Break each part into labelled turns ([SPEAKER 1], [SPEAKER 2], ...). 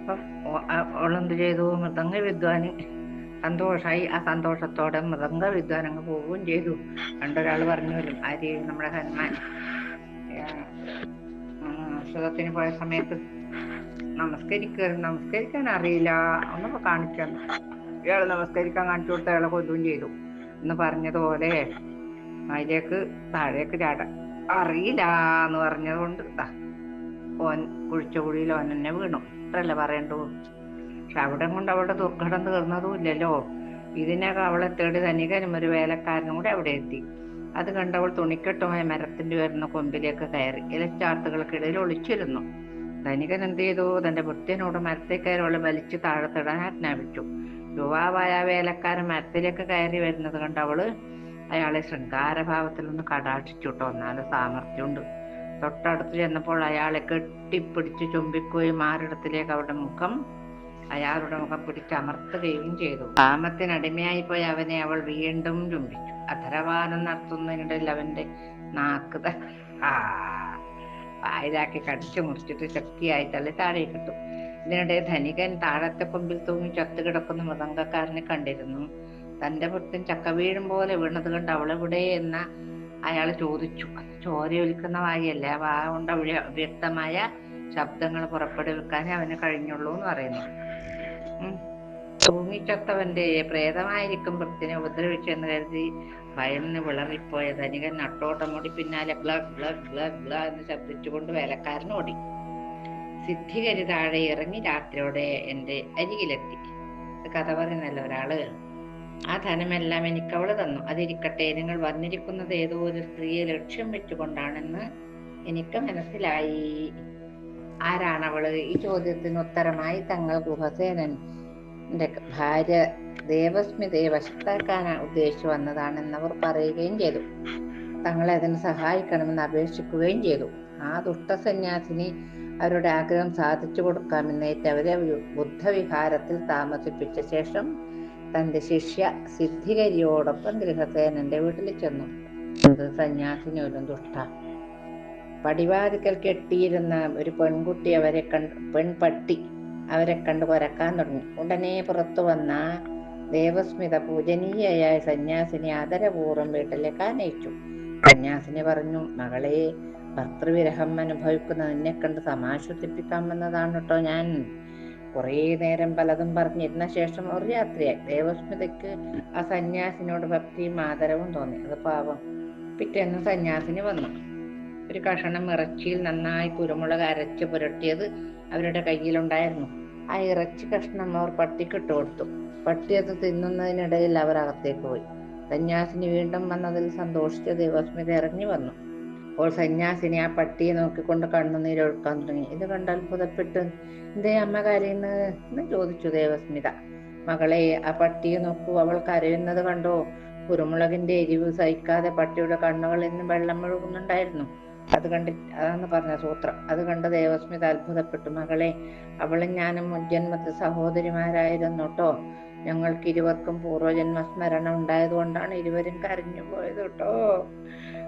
[SPEAKER 1] അപ്പം അവളെന്ത് ചെയ്തു, മൃദംഗ വിദ്വാന് സന്തോഷമായി. ആ സന്തോഷത്തോടെ മൃദംഗ വിദ്വാൻ അങ്ങ് പോവുകയും ചെയ്തു. പണ്ടൊരാൾ പറഞ്ഞു വരും, ആര്, നമ്മുടെ ഹനുമാൻ സുഖത്തിന് പോയ സമയത്ത് നമസ്കരിക്കാൻ അറിയില്ല, ഒന്നും കാണിക്കാൻ, ഇയാൾ നമസ്കരിക്കാൻ കാണിച്ചു കൊടുത്ത അയാളെ കൊല്ലുകയും ചെയ്തു എന്ന് പറഞ്ഞതുപോലെ അതിലേക്ക് താഴേക്ക് ചാടാൻ അറിയില്ല എന്ന് പറഞ്ഞതുകൊണ്ട് ഓൻ കുഴിച്ച കുഴിയിൽ ഓൻ തന്നെ വീണു. അത്രല്ലേ പറയണ്ടു. പക്ഷെ അവിടെ കൊണ്ട് അവിടെ ദുർഘടം തീർന്നതും ഇല്ലല്ലോ. ഇതിനൊക്കെ അവളെ തേടി ധനികനും ഒരു വേലക്കാരനും കൂടെ അവിടെ എത്തി. അത് കണ്ടവൾ തുണിക്കെട്ടുമായി മരത്തിന്റെ വരുന്ന കൊമ്പിലേക്ക് കയറി ഇലച്ചാർത്തുകൾക്കിടയിൽ ഒളിച്ചിരുന്നു. ധനികൻ എന്ത് ചെയ്തു, തന്റെ ഭൃത്യനോട് മരത്തിൽ കയറി അവളെ വലിച്ചു താഴത്തിടാൻ ആജ്ഞാപിച്ചു. യുവാവായ വേലക്കാരൻ മരത്തിലേക്ക് കയറി വരുന്നത് കണ്ട് അവള് അയാളെ ശൃംഗാരഭാവത്തിൽ ഒന്ന് കടാക്ഷിച്ചുട്ടോ. എന്നാലും സാമർഥ്യമുണ്ട്. തൊട്ടടുത്ത് ചെന്നപ്പോൾ അയാളെ കെട്ടിപ്പിടിച്ച് ചുംബിക്കുകയും ആരിടത്തിലേക്ക് അയാളുടെ മുഖം പിടിച്ചമർത്തുകയും ചെയ്തു. കാമത്തിനടിമയായി പോയി അവനെ അവൾ വീണ്ടും ചുംബിച്ചു. അധരപാനം നടത്തുന്നതിനിടയിൽ അവന്റെ നാക്ക് വായിലാക്കി കടിച്ചു മുറിച്ചിട്ട് ശക്തിയായി തള്ളി താഴെ കിട്ടും. ഇതിനിടെ ധനികൻ താഴത്തെ കൊമ്പിൽ തൂങ്ങി ചത്തുകിടക്കുന്ന മൃദംഗക്കാരനെ കണ്ടിരുന്നു. തന്റെ പുറത്തും ചക്ക വീഴും പോലെ വീണത് കണ്ട് അവളെവിടെ എന്ന അയാൾ ചോദിച്ചു. ചോരയൊലിക്കുന്ന വായല്ലേ, ആ വായ കൊണ്ട് വ്യക്തമായ ശബ്ദങ്ങൾ പുറപ്പെടുവിക്കാനേ അവന് കഴിഞ്ഞുള്ളൂ എന്ന് പറയുന്നു. തൂങ്ങിച്ചത്തവന്റെ പ്രേതമായിരിക്കും ഭക്തിനെ ഉപദ്രവിച്ചെന്ന് കരുതി ഭയന്ന് വിളറിപ്പോയ ധനികൻ നട്ടോട്ടമോടി പിന്നാലെ ബ്ലഡ് ബ്ലഡ് ബ്ലഡ് ബ്ലഡ് എന്ന് ശബ്ദിച്ചുകൊണ്ട് വേലക്കാരൻ ഓടി. സിദ്ധികരി താഴെ ഇറങ്ങി രാത്രിയോടെ എന്റെ അരികിലെത്തി. കഥ പറയുന്നല്ലോ ഒരാള്. ആ ധനമെല്ലാം എനിക്ക് അവള് തന്നു. അതിരിക്കട്ടെ, നിങ്ങൾ വന്നിരിക്കുന്നത് ഏതോ ഒരു സ്ത്രീയെ ലക്ഷ്യം വെച്ചുകൊണ്ടാണെന്ന് എനിക്ക് മനസ്സിലായി. ആരാണവള്? ഈ ചോദ്യത്തിന് ഉത്തരമായി തങ്ങൾ ഗുഹസേനന്റെ ഭാര്യ ദേവസ്മിതയെ വശത്താക്കാൻ ഉദ്ദേശിച്ചു വന്നതാണെന്നവർ പറയുകയും ചെയ്തു. തങ്ങളെ അതിന് സഹായിക്കണമെന്ന് അപേക്ഷിക്കുകയും ചെയ്തു. ആ ദുഷ്ടസന്യാസിനി അവരുടെ ആഗ്രഹം സാധിച്ചു കൊടുക്കാമെന്നേറ്റ് അവരെ ബുദ്ധവിഹാരത്തിൽ താമസിപ്പിച്ച ശേഷം തന്റെ ശിഷ്യ സിദ്ധികരിയോടൊപ്പം ഗൃഹസേനന്റെ വീട്ടിൽ ചെന്നു. സന്യാസിനി ഒരു ദുഷ്ട. പടിവാതിക്കൽ കെട്ടിയിരുന്ന ഒരു പെൺപട്ടി അവരെ കണ്ട് കുരക്കാൻ തുടങ്ങി. ഉടനെ പുറത്തു വന്ന ദേവസ്മിത പൂജനീയയായ സന്യാസിനി ആദരപൂർവ്വം വീട്ടിലേക്ക് ആനയിച്ചു. സന്യാസിനി പറഞ്ഞു, മകളെ, ഭർത്തൃവിരഹം അനുഭവിക്കുന്ന നിന്നെ കണ്ട് സമാശ്വസിപ്പിക്കാൻ വന്നതാണ് കേട്ടോ ഞാൻ. കുറേ നേരം പലതും പറഞ്ഞിരുന്ന ശേഷം ഒരു രാത്രിയായി. ദേവസ്മിതയ്ക്ക് ആ സന്യാസിനോട് ഭക്തിയും ആദരവും തോന്നി. അത് പാവം. പിറ്റേന്ന് സന്യാസിനി വന്നു. ഒരു കഷണം ഇറച്ചിയിൽ നന്നായി കുരുമുളക് അരച്ച് പുരട്ടിയത് അവരുടെ കയ്യിലുണ്ടായിരുന്നു. ആ ഇറച്ചി കഷ്ണം അവർ പട്ടിക്കിട്ട് കൊടുത്തു. പട്ടി അത് തിന്നുന്നതിനിടയിൽ അവർ അകത്തേക്ക് പോയി. സന്യാസിനി വീണ്ടും വന്നതിൽ സന്തോഷിച്ച ദേവസ്മിത ഇറങ്ങി വന്നു. അപ്പോൾ സന്യാസിനി ആ പട്ടിയെ നോക്കിക്കൊണ്ട് കണ്ണുനീരൊഴുക്കാൻ തുടങ്ങി. ഇത് കണ്ട് അത്ഭുതപ്പെട്ട്, എന്തേ അമ്മ കരയുന്നത് എന്ന് ചോദിച്ചു ദേവസ്മിത. മകളെ, ആ പട്ടിയെ നോക്കൂ, അവൾ കരയുന്നത് കണ്ടോ? കുരുമുളകിന്റെ എരിവ് സഹിക്കാതെ പട്ടിയുടെ കണ്ണുകളിൽ നിന്ന് വെള്ളം ഒഴുകുന്നുണ്ടായിരുന്നു. അതാണ് പറഞ്ഞ സൂത്രം. അത് കണ്ട് ദേവസ്മിത അത്ഭുതപ്പെട്ടു. മകളെ, അവളും ഞാനും മുൻജന്മത്തിൽ സഹോദരിമാരായിരുന്നു കേട്ടോ. ഞങ്ങൾക്ക് ഇരുവർക്കും പൂർവ്വജന്മ സ്മരണ ഉണ്ടായതുകൊണ്ടാണ് ഇരുവരും കരഞ്ഞു പോയത് കേട്ടോ.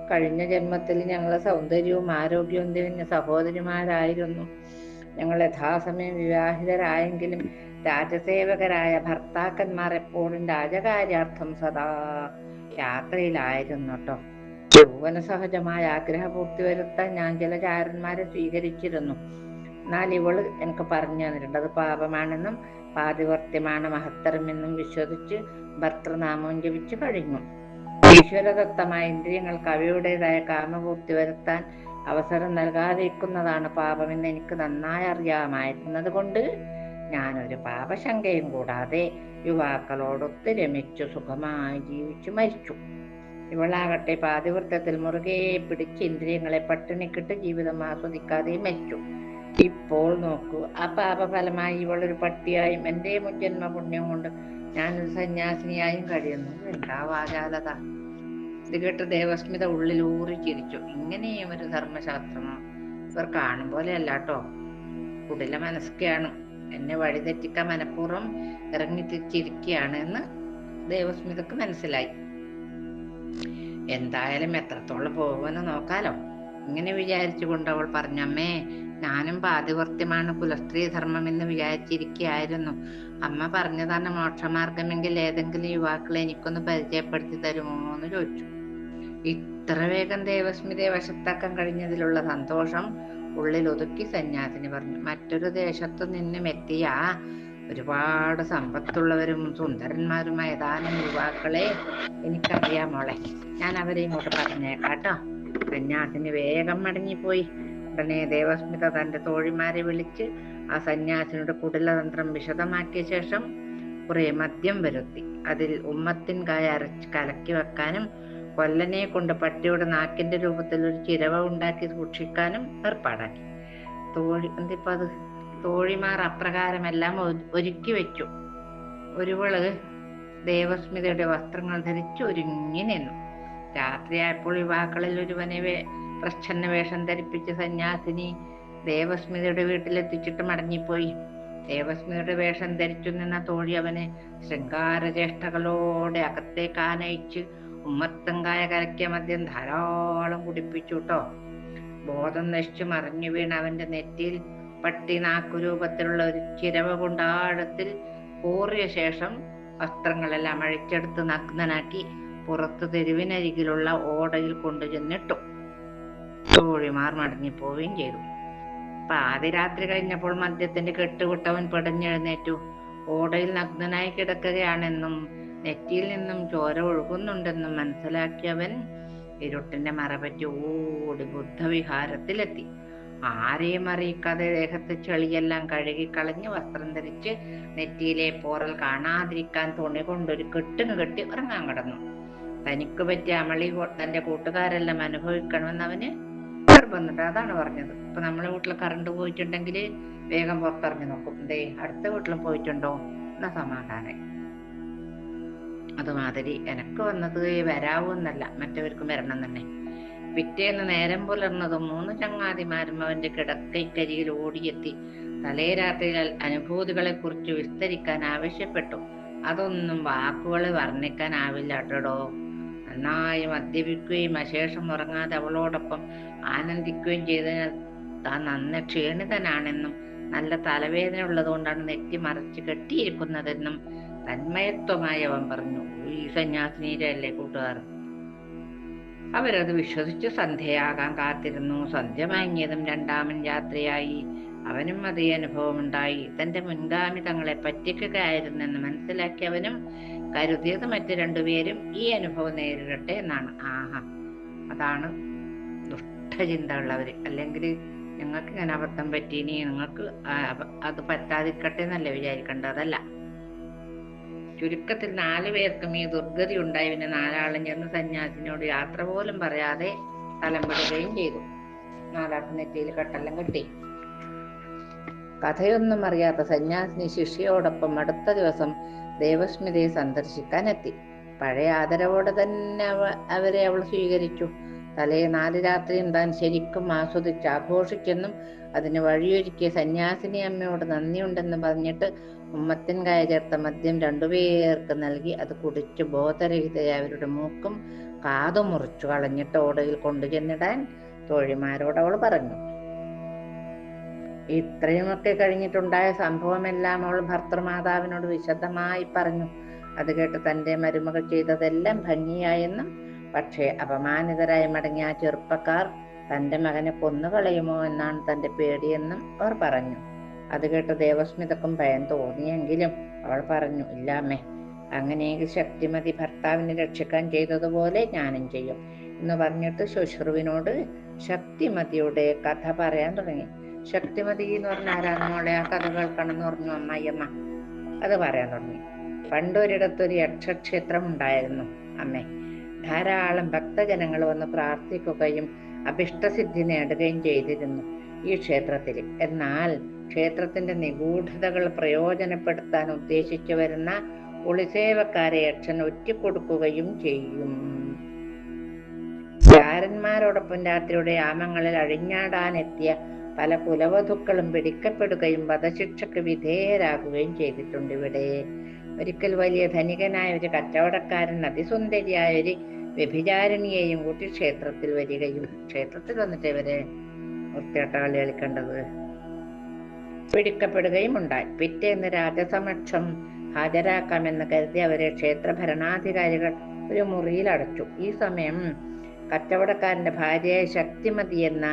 [SPEAKER 1] കഴിഞ്ഞ ജന്മത്തിൽ ഞങ്ങളെ സൗന്ദര്യവും ആരോഗ്യവും തിരിഞ്ഞ സഹോദരിമാരായിരുന്നു. ഞങ്ങൾ യഥാസമയം വിവാഹിതരായെങ്കിലും രാജസേവകരായ ഭർത്താക്കന്മാർ എപ്പോഴും രാജകാര്യാർത്ഥം സദാ യാത്രയിലായിരുന്നു കേട്ടോ. യൗവന സഹജമായ ആഗ്രഹപൂർത്തി വരുത്താൻ ഞാൻ ചില ചാരന്മാരെ സ്വീകരിച്ചിരുന്നു. എന്നാൽ ഇവള് എനിക്ക് പറഞ്ഞു തന്നിട്ടുണ്ട്, അത് പാപമാണെന്നും പാതിവർത്യമാണ് മഹത്തരമെന്നും വിശ്വസിച്ച് ഭർത്തൃനാമം ജപിച്ചു കഴിഞ്ഞു. ഈശ്വരദത്തമായ ഇന്ദ്രിയങ്ങൾക്ക് അവയുടേതായ കാമപൂർത്തി വരുത്താൻ അവസരം നൽകാതിരിക്കുന്നതാണ് പാപമെന്ന് എനിക്ക് നന്നായി അറിയാമായിരുന്നത് കൊണ്ട് ഞാനൊരു പാപശങ്കയും കൂടാതെ യുവാക്കളോടൊത്ത് രമിച്ചു സുഖമായി ജീവിച്ചു മരിച്ചു. ഇവളാകട്ടെ പാതിവൃത്തത്തിൽ മുറുകെ പിടിച്ച് ഇന്ദ്രിയങ്ങളെ പട്ടിണിക്കിട്ട് ജീവിതം ആസ്വദിക്കാതെ മരിച്ചു. ഇപ്പോൾ നോക്കൂ, ആ പാപഫലമായി ഇവളൊരു പട്ടിയായും എന്റെ മുൻജന്മ പുണ്യം കൊണ്ട് ഞാനൊരു സന്യാസിനിയായും കഴിയുന്നു. എന്താ വാചാലത! ഇത് കേട്ട് ദേവസ്മിത ഉള്ളിൽ ഊറി ചിരിച്ചു. ഇങ്ങനെയും ഒരു ധർമ്മശാസ്ത്രമോ? ഇവർ കാണും പോലെ അല്ലാട്ടോ, കുടില മനസ്കയാണ്. എന്നെ വഴിതെറ്റിക്കാൻ മനഃപൂർവ്വം ഇറങ്ങി തിരിച്ചിരിക്കുകയാണ് എന്ന് ദേവസ്മിതക്ക് മനസ്സിലായി. എന്തായാലും എത്രത്തോളം പോകുമെന്ന് നോക്കാലോ. ഇങ്ങനെ വിചാരിച്ചുകൊണ്ട് അവൾ പറഞ്ഞമ്മേ, ഞാനും പാതിവൃത്യമാണ് കുലസ്ത്രീ ധർമ്മം എന്ന് വിചാരിച്ചിരിക്കുകയായിരുന്നു. അമ്മ പറഞ്ഞതാണ് മോക്ഷമാർഗമെങ്കിൽ ഏതെങ്കിലും യുവാക്കളെ എനിക്കൊന്ന് പരിചയപ്പെടുത്തി തരുമോ എന്ന് ചോദിച്ചു. ഇത്ര വേഗം ദേവസ്മിതയെ വശത്താക്കാൻ കഴിഞ്ഞതിലുള്ള സന്തോഷം ഉള്ളിൽ ഒതുക്കി സന്യാസിനി പറഞ്ഞു. മറ്റൊരു ദേശത്തു നിന്നും എത്തിയ ഒരുപാട് സമ്പത്തുള്ളവരും സുന്ദരന്മാരുമായ ഏതാനും യുവാക്കളെ എനിക്കറിയാം മോളെ. ഞാൻ അവരെ ഇങ്ങോട്ട് പറഞ്ഞേക്കാട്ടോ. സന്യാസിനി വേഗം മടങ്ങിപ്പോയി. ഉടനെ ദേവസ്മിത തന്റെ തോഴിമാരെ വിളിച്ച് ആ സന്യാസിനിയുടെ കുടിലതന്ത്രം വിശദമാക്കിയ ശേഷം കുറെ മദ്യം വരുത്തി അതിൽ ഉമ്മത്തിൻ കായ അരച്ച് കലക്കി വെക്കാനും കൊല്ലനെ കൊണ്ട് പട്ടിയുടെ നാക്കിന്റെ രൂപത്തിൽ ഒരു ചിരവ ഉണ്ടാക്കി സൂക്ഷിക്കാനും ഏർപ്പാടാക്കി. തോഴിമാർ അപ്രകാരമെല്ലാം ഒരുക്കി വെച്ചു. ഒരുവള് ദേവസ്മിതയുടെ വസ്ത്രങ്ങൾ ധരിച്ച് ഒരുങ്ങി നിന്നു. രാത്രിയായപ്പോൾ യുവാക്കളിൽ ഒരുവനെ പ്രച്ഛന്ന വേഷം ധരിപ്പിച്ച് സന്യാസിനി ദേവസ്മിതയുടെ വീട്ടിലെത്തിച്ചിട്ട് മടങ്ങിപ്പോയി. ദേവസ്മിതയുടെ വേഷം ധരിച്ചു നിന്ന തോഴി അവനെ ശൃംഗാരചേഷ്ടകളോടെ അകത്തേക്ക് ആനയിച്ച് ഉമ്മത്തങ്കായ കലക്കിയ മദ്യം ധാരാളം കുടിപ്പിച്ചു ട്ടോ. ബോധം നശിച്ചു മറിഞ്ഞു വീണ് അവന്റെ നെറ്റിയിൽ പട്ടി നാക്കുരൂപത്തിലുള്ള ഒരു ചിരവ കൊണ്ട് ആഴത്തിൽ കോറിയ ശേഷം വസ്ത്രങ്ങളെല്ലാം അഴിച്ചെടുത്ത് നഗ്നനാക്കി പുറത്ത് തെരുവിനരികിലുള്ള ഓടയിൽ കൊണ്ടുചെന്നിട്ടു. തോഴിമാർ മടങ്ങിപ്പോവുകയും ചെയ്തു. പാതിരാത്രി കഴിഞ്ഞപ്പോൾ മദ്യത്തിന്റെ കെട്ടുവിട്ടവൻ പിടഞ്ഞെഴുന്നേറ്റു. ഓടയിൽ നഗ്നനായി കിടക്കുകയാണെന്നും നെറ്റിയിൽ നിന്നും ചോര ഒഴുകുന്നുണ്ടെന്നും മനസ്സിലാക്കിയവൻ ഇരുട്ടിന്റെ മറപറ്റി ഓടി ബുദ്ധവിഹാരത്തിലെത്തി. ആരെയും അറിയിക്കാതെ ദേഹത്ത് ചെളിയെല്ലാം കഴുകിക്കളഞ്ഞ് വസ്ത്രം ധരിച്ച് നെറ്റിയിലെ പോറൽ കാണാതിരിക്കാൻ തുണി കൊണ്ടൊരു കെട്ടിന് കെട്ടി ഉറങ്ങാൻ കിടന്നു. തനിക്ക് പറ്റിയ അമളി തന്റെ കൂട്ടുകാരെല്ലാം അനുഭവിക്കണമെന്ന് അവന് നിർബന്ധം. അതാണ് പറഞ്ഞത്. ഇപ്പൊ നമ്മളെ വീട്ടിൽ കറണ്ട് പോയിട്ടുണ്ടെങ്കിൽ വേഗം പുറത്തിറങ്ങി നോക്കും. അടുത്ത വീട്ടിലും പോയിട്ടുണ്ടോ എന്നാ സമാധാനം. അതുമാതിരി എനക്ക് വന്നത് വരാവൂന്നല്ല, മറ്റവർക്കും വരണം തന്നെ. പിറ്റേന്ന് നേരം പുലർന്നതും 3 ചങ്ങാതിമാരും അവന്റെ കിടക്കൈക്കരിയിൽ ഓടിയെത്തി തലേ രാത്രിയിൽ അനുഭൂതികളെ കുറിച്ച് വിസ്തരിക്കാൻ ആവശ്യപ്പെട്ടു. അതൊന്നും വാക്കുകളെ വർണ്ണിക്കാനാവില്ല കേട്ടോ. നന്നായി മദ്യപിക്കുകയും അശേഷം ഉറങ്ങാതെ അവളോടൊപ്പം ആനന്ദിക്കുകയും ചെയ്തതിനാൽ താൻ നന്ന ക്ഷീണിതനാണെന്നും നല്ല തലവേദന ഉള്ളതുകൊണ്ടാണ് നെറ്റി മറച്ച് കെട്ടിയിരിക്കുന്നതെന്നും തന്മയത്വമായി അവൻ പറഞ്ഞു. ഈ സന്യാസിനിയുടെ അല്ലേ കൂട്ടുകാർ. അവരത് വിശ്വസിച്ച് സന്ധ്യയാകാൻ കാത്തിരുന്നു. സന്ധ്യ മയങ്ങിയതും രണ്ടാമൻ യാത്രയായി. അവനും അതേ അനുഭവമുണ്ടായി. തന്റെ മുൻഗാമി തങ്ങളെ പറ്റിക്കുകയായിരുന്നെന്ന് മനസ്സിലാക്കിയവനും കരുതിയത് മറ്റു രണ്ടുപേരും ഈ അനുഭവം നേരിടട്ടെ എന്നാണ്. അതാണ് ദുഷ്ടചിന്തയുള്ളവര്. അല്ലെങ്കിൽ നിങ്ങൾക്ക് ഇങ്ങനെ അബദ്ധം പറ്റീനി, നിങ്ങൾക്ക് അത് പറ്റാതിരിക്കട്ടെ എന്നല്ലേ വിചാരിക്കേണ്ടത്. അതല്ല. ചുരുക്കത്തിൽ 4 പേർക്കും ഈ ദുർഗതി ഉണ്ടായി. പിന്നെ 4 ചെന്ന് സന്യാസിനോട് യാത്ര പോലും പറയാതെ സ്ഥലം വിടുകയും ചെയ്തു. 4 നെറ്റിയിൽ കെട്ടെല്ലാം കെട്ടി. കഥയൊന്നും അറിയാത്ത സന്യാസിനി ശിഷ്യയോടൊപ്പം അടുത്ത ദിവസം ദേവസ്മിതയെ സന്ദർശിക്കാനെത്തി. പഴയ ആദരവോടെ തന്നെ അവരെ അവൾ സ്വീകരിച്ചു. തലേ 4 രാത്രിയും താൻ ശരിക്കും ആസ്വദിച്ച് ആഘോഷിച്ചെന്നും അതിന് വഴിയൊരുക്കിയ സന്യാസിനി അമ്മയോട് നന്ദിയുണ്ടെന്ന് പറഞ്ഞിട്ട് ഉമ്മത്തിൻ കായ ചേർത്ത മദ്യം 2 പേർക്ക് നൽകി അത് കുടിച്ച് ബോധരഹിതയായ അവരുടെ മൂക്കും കാതും മുറിച്ചു കളഞ്ഞിട്ട് ഓടയിൽ കൊണ്ടുചെന്നിടാൻ തോഴിമാരോട് അവൾ പറഞ്ഞു. ഇത്രയുമൊക്കെ കഴിഞ്ഞിട്ടുണ്ടായ സംഭവമെല്ലാം അവൾ ഭർത്തൃമാതാവിനോട് വിശദമായി പറഞ്ഞു. അത് കേട്ട് തന്റെ മരുമകൾ ചെയ്തതെല്ലാം ഭംഗിയായെന്നും പക്ഷേ അപമാനിതരായി മടങ്ങിയ ആ ചെറുപ്പക്കാർ തന്റെ മകനെ കൊന്നുകളയുമോ എന്നാണ് തന്റെ പേടിയെന്നും അവർ പറഞ്ഞു. അത് കേട്ട് ദേവസ്മിതക്കും ഭയം തോന്നിയെങ്കിലും അവൾ പറഞ്ഞു, ഇല്ലാമ്മേ, അങ്ങനെയെങ്കിൽ ശക്തിമതി ഭർത്താവിനെ രക്ഷിക്കാൻ ചെയ്തതുപോലെ ഞാനും ചെയ്യും എന്ന് പറഞ്ഞിട്ട് ശുശ്രുവിനോട് ശക്തിമതിയുടെ കഥ പറയാൻ തുടങ്ങി. ശക്തിമതി എന്ന് പറഞ്ഞ ആരാണ് മോളെ? ആ കഥ കേൾക്കണം എന്ന് പറഞ്ഞു അമ്മായിയമ്മ. അത് പറയാൻ തുടങ്ങി. പണ്ടൊരിടത്തൊരു യക്ഷക്ഷേത്രം ഉണ്ടായിരുന്നു അമ്മേ. ധാരാളം ഭക്തജനങ്ങൾ വന്ന് പ്രാർത്ഥിക്കുകയും അഭിഷ്ടസിദ്ധി നേടുകയും ചെയ്തിരുന്നു ഈ ക്ഷേത്രത്തിൽ. എന്നാൽ ക്ഷേത്രത്തിന്റെ നിഗൂഢതകൾ പ്രയോജനപ്പെടുത്താൻ ഉദ്ദേശിച്ചു വരുന്ന ഒളിസേവക്കാരെ യക്ഷൻ ഒറ്റിക്കൊടുക്കുകയും ചെയ്യും. ചാരന്മാരോടൊപ്പം രാത്രിയുടെ യാമങ്ങളിൽ അഴിഞ്ഞാടാനെത്തിയ പല കുലവധുക്കളും പിടിക്കപ്പെടുകയും വധശിക്ഷയ്ക്ക് വിധേയരാകുകയും ചെയ്തിട്ടുണ്ട് ഇവിടെ. ഒരിക്കൽ വലിയ ധനികനായ ഒരു കച്ചവടക്കാരൻ അതിസുന്ദരിയായ ഒരു വ്യഭിചാരിണിയെയും കൂട്ടി ക്ഷേത്രത്തിൽ വരികയും ക്ഷേത്രത്തിൽ വന്നിട്ട് ഇവരെ വൃത്തികെട്ട കളി കളിക്കേണ്ടത്. പിടിക്കപ്പെടുകയും ഉണ്ടായി. പിറ്റേന്ന് രാജസമക്ഷം ഹാജരാക്കാമെന്ന് കരുതി അവരെ ക്ഷേത്ര ഭരണാധികാരികൾ ഒരു മുറിയിൽ അടച്ചു. ഈ സമയം കച്ചവടക്കാരന്റെ ഭാര്യയായ ശക്തിമതി എന്ന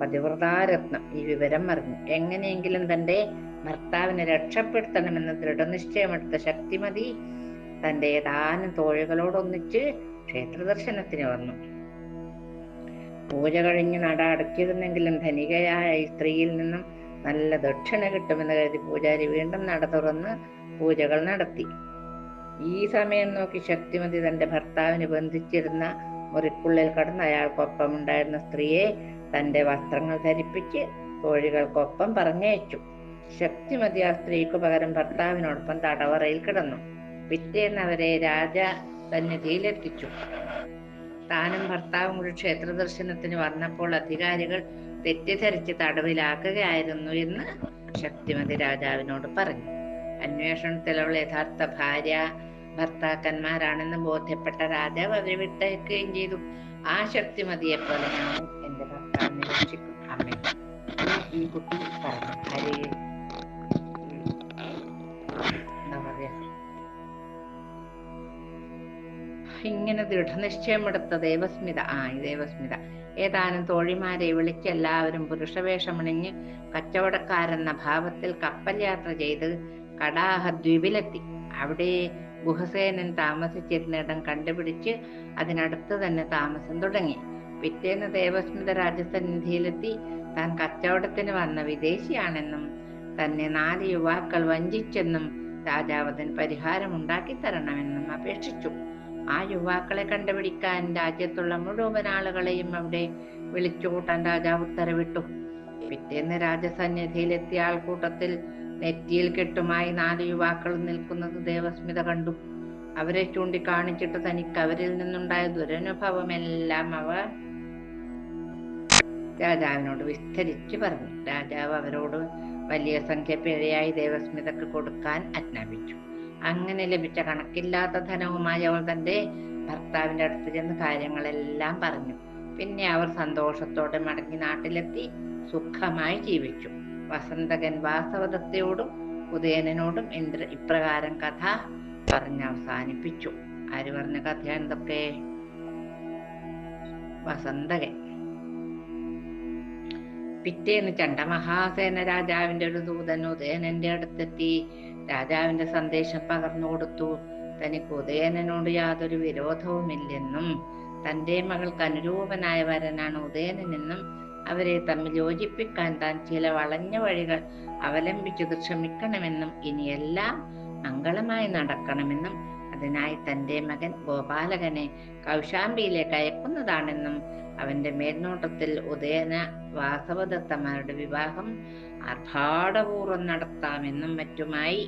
[SPEAKER 1] പതിവ്രതാരത്നം ഈ വിവരം അറിഞ്ഞു. എങ്ങനെയെങ്കിലും തന്റെ ഭർത്താവിനെ രക്ഷപ്പെടുത്തണമെന്ന് ദൃഢനിശ്ചയമെടുത്ത ശക്തിമതി തന്റെ ഏതാനും തോഴികളോടൊന്നിച്ച് ക്ഷേത്ര ദർശനത്തിന് വന്നു. പൂജ കഴിഞ്ഞ് നട അടച്ചിരുന്നെങ്കിലും ധനികയായ ഈ സ്ത്രീയിൽ നിന്നും നല്ല ദക്ഷിണ കിട്ടുമെന്ന് കരുതി പൂജാരി വീണ്ടും നട തുറന്ന് പൂജകൾ നടത്തി. ഈ സമയം നോക്കി ശക്തിമതി തന്റെ ഭർത്താവിന് ബന്ധിച്ചിരുന്ന മുറിക്കുള്ളിൽ കടന്ന് അയാൾക്കൊപ്പം ഉണ്ടായിരുന്ന സ്ത്രീയെ തന്റെ വസ്ത്രങ്ങൾ ധരിപ്പിച്ച് തോഴികൾക്കൊപ്പം പറഞ്ഞയച്ചു. ശക്തിമതി ആ സ്ത്രീക്ക് പകരം ഭർത്താവിനോടൊപ്പം തടവറയിൽ കിടന്നു. പിറ്റേന്ന് അവരെ രാജ സന്നിധിയിലെത്തിച്ചു. താനും ഭർത്താവും കൂടി ക്ഷേത്ര ദർശനത്തിന് വന്നപ്പോൾ അധികാരികൾ തെറ്റിദ്ധരിച്ച് തടവിലാക്കുകയായിരുന്നു എന്ന് ശക്തിമതി രാജാവിനോട് പറഞ്ഞു. അന്വേഷണത്തിൽ അവൾ യഥാർത്ഥ ഭാര്യ ഭർത്താക്കന്മാരാണെന്ന് ബോധ്യപ്പെട്ട രാജാവ് അവരെ വിട്ടയക്കുകയും ചെയ്തു. ആ ശക്തിമതിയെ പോലെ ഞാൻ എന്റെ ഭർത്താവിനെ രക്ഷിക്കും അമ്മേ, ഈ കുട്ടി പറഞ്ഞു. എന്താ പറയാ, ഇങ്ങനെ ദൃഢനിശ്ചയമെടുത്ത ദേവസ്മിത ഏതാനും തോഴിമാരെ വിളിച്ച് എല്ലാവരും പുരുഷവേഷമണിഞ്ഞ് കച്ചവടക്കാരെന്ന ഭാവത്തിൽ കപ്പൽ യാത്ര ചെയ്ത് കടാഹ ദ്വീപിലെത്തി. അവിടെ ഗുഹസേനൻ താമസിച്ചിരുന്നിടം കണ്ടുപിടിച്ച് അതിനടുത്ത് തന്നെ താമസം തുടങ്ങി. പിറ്റേന്ന് ദേവസ്മിത രാജസന്നിധിയിലെത്തി താൻ കച്ചവടത്തിന് വന്ന വിദേശിയാണെന്നും തന്നെ 4 യുവാക്കൾ വഞ്ചിച്ചെന്നും രാജാവ് അതിന് പരിഹാരമുണ്ടാക്കി തരണമെന്നും അപേക്ഷിച്ചു. ആ യുവാക്കളെ കണ്ടുപിടിക്കാൻ രാജ്യത്തുള്ള മുഴുവൻ ആളുകളെയും അവിടെ വിളിച്ചുകൂട്ടാൻ രാജാവ് ഉത്തരവിട്ടു. പിറ്റേന്ന് രാജസന്നിധിയിലെത്തിയ ആൾക്കൂട്ടത്തിൽ നെറ്റിയിൽ കെട്ടുമായി 4 യുവാക്കൾ നിൽക്കുന്നത് ദേവസ്മിത കണ്ടു. അവരെ ചൂണ്ടിക്കാണിച്ചിട്ട് തനിക്ക് അവരിൽ നിന്നുണ്ടായ ദുരനുഭവമെല്ലാം അവ രാജാവിനോട് വിസ്തരിച്ചു പറഞ്ഞു. രാജാവ് അവരോട് വലിയ സംഖ്യ പിഴയായി ദേവസ്മിതക്ക് കൊടുക്കാൻ ആജ്ഞാപിച്ചു. അങ്ങനെ ലഭിച്ച കണക്കില്ലാത്ത ധനവുമായി അവൾ തന്റെ ഭർത്താവിന്റെ അടുത്ത് ചെന്ന് കാര്യങ്ങളെല്ലാം പറഞ്ഞു. പിന്നെ അവർ സന്തോഷത്തോടെ മടങ്ങി നാട്ടിലെത്തി സുഖമായി ജീവിച്ചു. വസന്തകൻ വാസവദത്തയോടും ഉദയനനോടും ഇപ്രകാരം കഥ പറഞ്ഞ് അവസാനിപ്പിച്ചു. ആര് പറഞ്ഞ കഥ എന്തൊക്കെ? വസന്തകൻ. പിറ്റേന്ന് ചണ്ഡമഹാസേന രാജാവിന്റെ ഒരു ദൂതൻ ഉദയനന്റെ അടുത്തെത്തി രാജാവിന്റെ സന്ദേശം പകർന്നു കൊടുത്തു. തനിക്ക് ഉദയനനോട് യാതൊരു വിരോധവുമില്ലെന്നും തന്റെ മകൾക്ക് അനുരൂപനായ വരനാണ് ഉദയനെന്നും അവരെ തമ്മിൽ യോജിപ്പിക്കാൻ താൻ ചില വളഞ്ഞ വഴികൾ അവലംബിച്ചത് ക്ഷമിക്കണമെന്നും ഇനിയെല്ലാം മംഗളമായി നടക്കണമെന്നും അതിനായി തന്റെ മകൻ ഗോപാലകനെ കൗശാംബിയിലേക്ക് അയക്കുന്നതാണെന്നും അവന്റെ മേൽനോട്ടത്തിൽ ഉദയന വാസവദത്തമാരുടെ വിവാഹം ആർഭാടപൂർവ്വം നടത്താമെന്നും മറ്റുമായി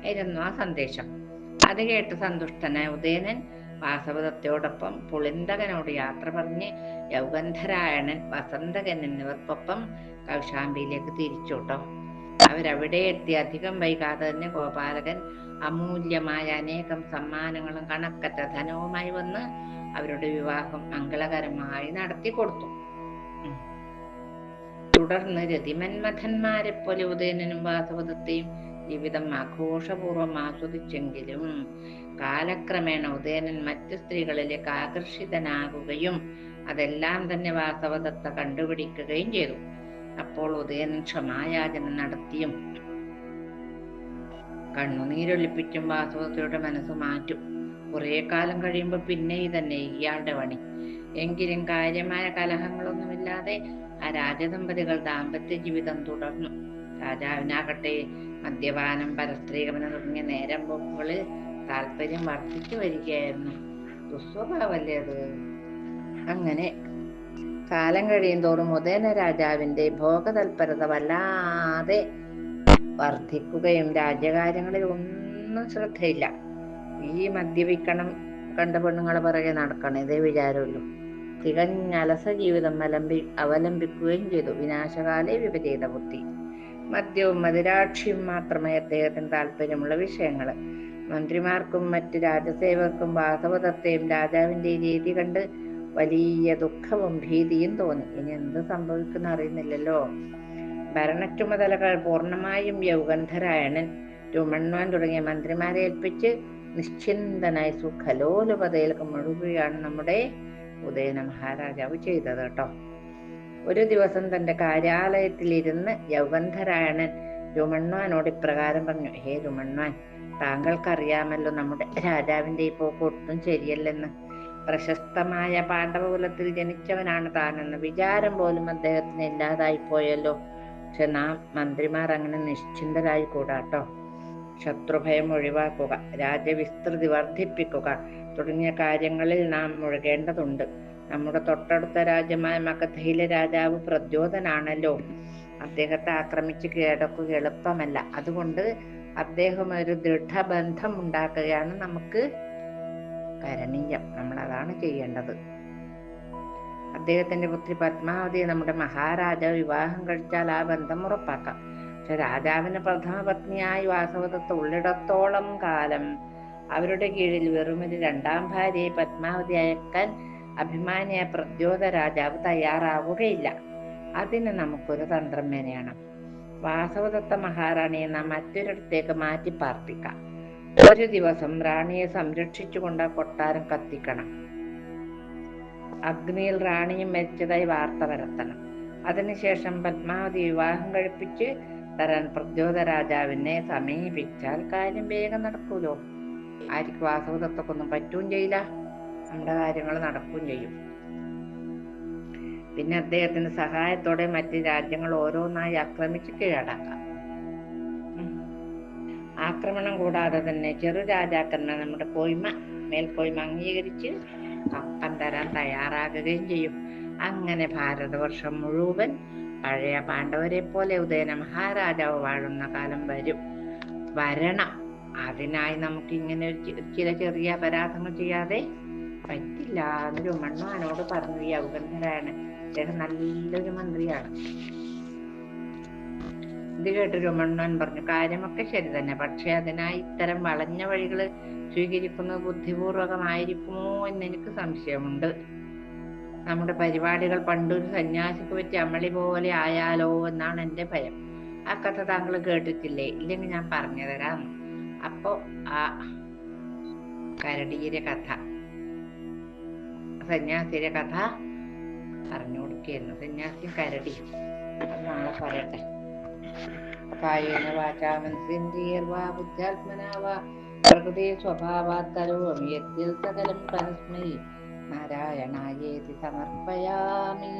[SPEAKER 1] ആയിരുന്നു ആ സന്ദേശം. അത് കേട്ട് സന്തുഷ്ടനായ ഉദയനൻ വാസവദത്തയോടൊപ്പം പുളിന്തകനോട് യാത്ര പറഞ്ഞ് യൗഗന്ധരായണൻ, വസന്തകൻ എന്നിവർക്കൊപ്പം കൗശാംബിയിലേക്ക് തിരിച്ചുട്ടോ. അവരവിടെ എത്തി അധികം വൈകാതെ തന്നെ ഗോപാലകൻ അമൂല്യമായ അനേകം സമ്മാനങ്ങളും കണക്കറ്റ ധനവുമായി വന്ന് അവരുടെ വിവാഹം മംഗളകരമായി നടത്തി കൊടുത്തു. തുടർന്ന് രതിമന്മഥന്മാരെ പോലെ ഉദയനനും വാസവദത്തയും ജീവിതം ആഘോഷപൂർവ്വം ആസ്വദിച്ചെങ്കിലും കാലക്രമേണ ഉദയനൻ മറ്റു സ്ത്രീകളിലേക്ക് ആകർഷിതനാകുകയും അതെല്ലാം തന്നെ വാസവദത്ത കണ്ടുപിടിക്കുകയും ചെയ്തു. അപ്പോൾ ഉദയനൻ ക്ഷമായാചന നടത്തിയും കണ്ണുനീരൊലിപ്പിച്ചും വാസവദത്തയുടെ മനസ്സ് മാറ്റും. കുറെ കാലം കഴിയുമ്പോൾ പിന്നെ തന്നെ ഇയാളുടെ പണി. എങ്കിലും കാര്യമായ കലഹങ്ങളൊന്നുമില്ലാതെ ആ രാജദമ്പതികൾ ദാമ്പത്യ ജീവിതം തുടർന്നു. രാജാവിനാകട്ടെ മദ്യപാനം, പരസ്ത്രീഗമനം തുടങ്ങിയ നേരം പോക്കുകളിൽ താല്പര്യം വർദ്ധിച്ചു വരികയായിരുന്നു. ദുസ്വഭാവല്ലേ അത്. അങ്ങനെ കാലം കഴിയും തോറും ഉദയന രാജാവിന്റെ ഭോഗതൽപരത വല്ലാതെ വർദ്ധിക്കുകയും രാജ്യകാര്യങ്ങളിൽ ഒന്നും ശ്രദ്ധയില്ല. ഈ മദ്യപിക്കണം, കണ്ട പെണ്ണുങ്ങളെ പിറകെ നടക്കണം, ഇതേ വിചാരമുള്ളൂ. തികഞ്ഞ അലസ ജീവിതം അവലംബിക്കുകയും ചെയ്തു. വിനാശകാലേ വിപരീത ബുദ്ധി. മദ്യവും മദിരാക്ഷിയും മാത്രമേ അദ്ദേഹത്തിന് താല്പര്യമുള്ള വിഷയങ്ങള്. മന്ത്രിമാർക്കും മറ്റ് രാജസേവകർക്കും വാസവദത്തയും രാജാവിന്റെ രീതി കണ്ട് വലിയ ദുഃഖവും ഭീതിയും തോന്നി. ഇനി എന്ത് സംഭവിക്കുന്ന അറിയുന്നില്ലല്ലോ. ഭരണച്ചുമതലകൾ പൂർണ്ണമായും യൗഗന്ധരായണൻ, രുമണ്വാൻ തുടങ്ങിയ മന്ത്രിമാരെ ഏൽപ്പിച്ച് നിശ്ചിന്തനായി സുഖലോലുപതയിൽ മുഴുകുകയാണ് നമ്മുടെ ഉദയന മഹാരാജാവ് ചെയ്തത് കേട്ടോ. ഒരു ദിവസം തന്റെ കാര്യാലയത്തിലിരുന്ന് യൗഗന്ധരായണൻ രുമണ്വാനോട് ഇപ്രകാരം പറഞ്ഞു: ഹേ രുമണ്വാൻ, താങ്കൾക്കറിയാമല്ലോ നമ്മുടെ രാജാവിന്റെ ഈ പോക്ക് ഒട്ടും ശരിയല്ലെന്ന്. പ്രശസ്തമായ പാണ്ഡവകുലത്തിൽ ജനിച്ചവനാണ് താനെന്ന വിചാരം പോലും അദ്ദേഹത്തിന് ഇല്ലാതായിപ്പോയല്ലോ. പക്ഷെ നാം മന്ത്രിമാർ അങ്ങനെ നിശ്ചിന്തരായി കൂടാട്ടോ. ശത്രുഭയം ഒഴിവാക്കുക, രാജ്യവിസ്തൃതി വർദ്ധിപ്പിക്കുക തുടങ്ങിയ കാര്യങ്ങളിൽ നാം മുഴുകേണ്ടതുണ്ട്. നമ്മുടെ തൊട്ടടുത്ത രാജ്യമായ മഗധയിലെ രാജാവ് പ്രദ്യോതനാണല്ലോ. അദ്ദേഹത്തെ ആക്രമിച്ച് കീഴടക്കുക എളുപ്പമല്ല. അതുകൊണ്ട് അദ്ദേഹം ഒരു ദൃഢബന്ധം ഉണ്ടാക്കുകയാണ് നമുക്ക് കരണീയം. നമ്മൾ അതാണ് ചെയ്യേണ്ടത്. അദ്ദേഹത്തിന്റെ പുത്രി പത്മാവതിയെ നമ്മുടെ മഹാരാജാവ് വിവാഹം കഴിച്ചാൽ ആ ബന്ധം ഉറപ്പാക്കാം. പക്ഷെ രാജാവിന് പ്രഥമ പത്നിയായി വാസവദത്ത ഉള്ളിടത്തോളം കാലം അവരുടെ കീഴിൽ വെറുമൊരു രണ്ടാം ഭാര്യയെ പത്മാവതി അയക്കാൻ അഭിമാനിയായ പ്രദ്യോത രാജാവ് തയ്യാറാവുകയില്ല. അതിന് നമുക്കൊരു തന്ത്രം മെനയണം. വാസവദത്ത മഹാറാണിയെ നാം മറ്റൊരിടത്തേക്ക് മാറ്റി പാർപ്പിക്കാം. ഒരു ദിവസം റാണിയെ സംരക്ഷിച്ചുകൊണ്ട് കൊട്ടാരം കത്തിക്കണം. അഗ്നിയിൽ റാണിയും മരിച്ചതായി വാർത്ത പരത്തണം. അതിനുശേഷം പത്മാവതി വിവാഹം കഴിപ്പിച്ച് തരാൻ പ്രദ്യോത രാജാവിനെ സമീപിച്ചാൽ കാര്യം വേഗം നടക്കൂലോ. ആർക്ക് വാസവദത്തൊക്കൊന്നും പറ്റുകയും ചെയ്യില്ല, നമ്മുടെ കാര്യങ്ങൾ നടക്കുകയും ചെയ്യും. പിന്നെ അദ്ദേഹത്തിന്റെ സഹായത്തോടെ മറ്റ് രാജ്യങ്ങൾ ഓരോന്നായി ആക്രമിച്ച് കീഴടക്കാം. ആക്രമണം കൂടാതെ തന്നെ ചെറു രാജാക്കന്മാർ നമ്മുടെ മേൽക്കോയ്മ അംഗീകരിച്ച് കപ്പം തരാൻ തയ്യാറാകുകയും ചെയ്യും. അങ്ങനെ ഭാരതവർഷം മുഴുവൻ പഴയ പാണ്ഡവരെ പോലെ ഉദയന മഹാരാജാവ് വാഴുന്ന കാലം വരണം. അതിനായി നമുക്ക് ഇങ്ങനെ ചില ചെറിയ അപരാധങ്ങൾ ചെയ്യാതെ പറ്റില്ല എന്ന് രുമണ്വാനോട് പറഞ്ഞു. യൗഗന്ധരായണൻ, അദ്ദേഹം നല്ലൊരു മന്ത്രിയാണ്. ഇത് കേട്ട് രുമണ്വാൻ പറഞ്ഞു: കാര്യമൊക്കെ ശരി തന്നെ, പക്ഷെ അതിനായി ഇത്തരം വളഞ്ഞ വഴികൾ സ്വീകരിക്കുന്നത് ബുദ്ധിപൂർവകമായിരിക്കുമോ എന്നെനിക്ക് സംശയമുണ്ട്. നമ്മുടെ പരിപാടികൾ പണ്ടൊരു സന്യാസിക്ക് പറ്റി അമളി പോലെ ആയാലോ എന്നാണ് എൻ്റെ ഭയം. ആ കഥ താങ്കൾ കേട്ടിട്ടില്ലേ? ഇല്ലെങ്കിൽ ഞാൻ പറഞ്ഞു തരാം. അപ്പോ ആ കരടിയുടെ കഥ, സന്യാസിയുടെ കഥ പറഞ്ഞു കൊടുക്കുകയായിരുന്നു. സന്യാസിയും കരടിയും. അത് നാളെ പറയട്ടെ. കായേന വാചാ മനസേന്ദ്രിയർവാ ബുദ്ധ്യാത്മനാ വാ പ്രകൃതി സ്വഭാവാത് കരോമി യദ്യൽ സകലം പരസ്മൈ നാരായണായേതി സമർപ്പയാമി.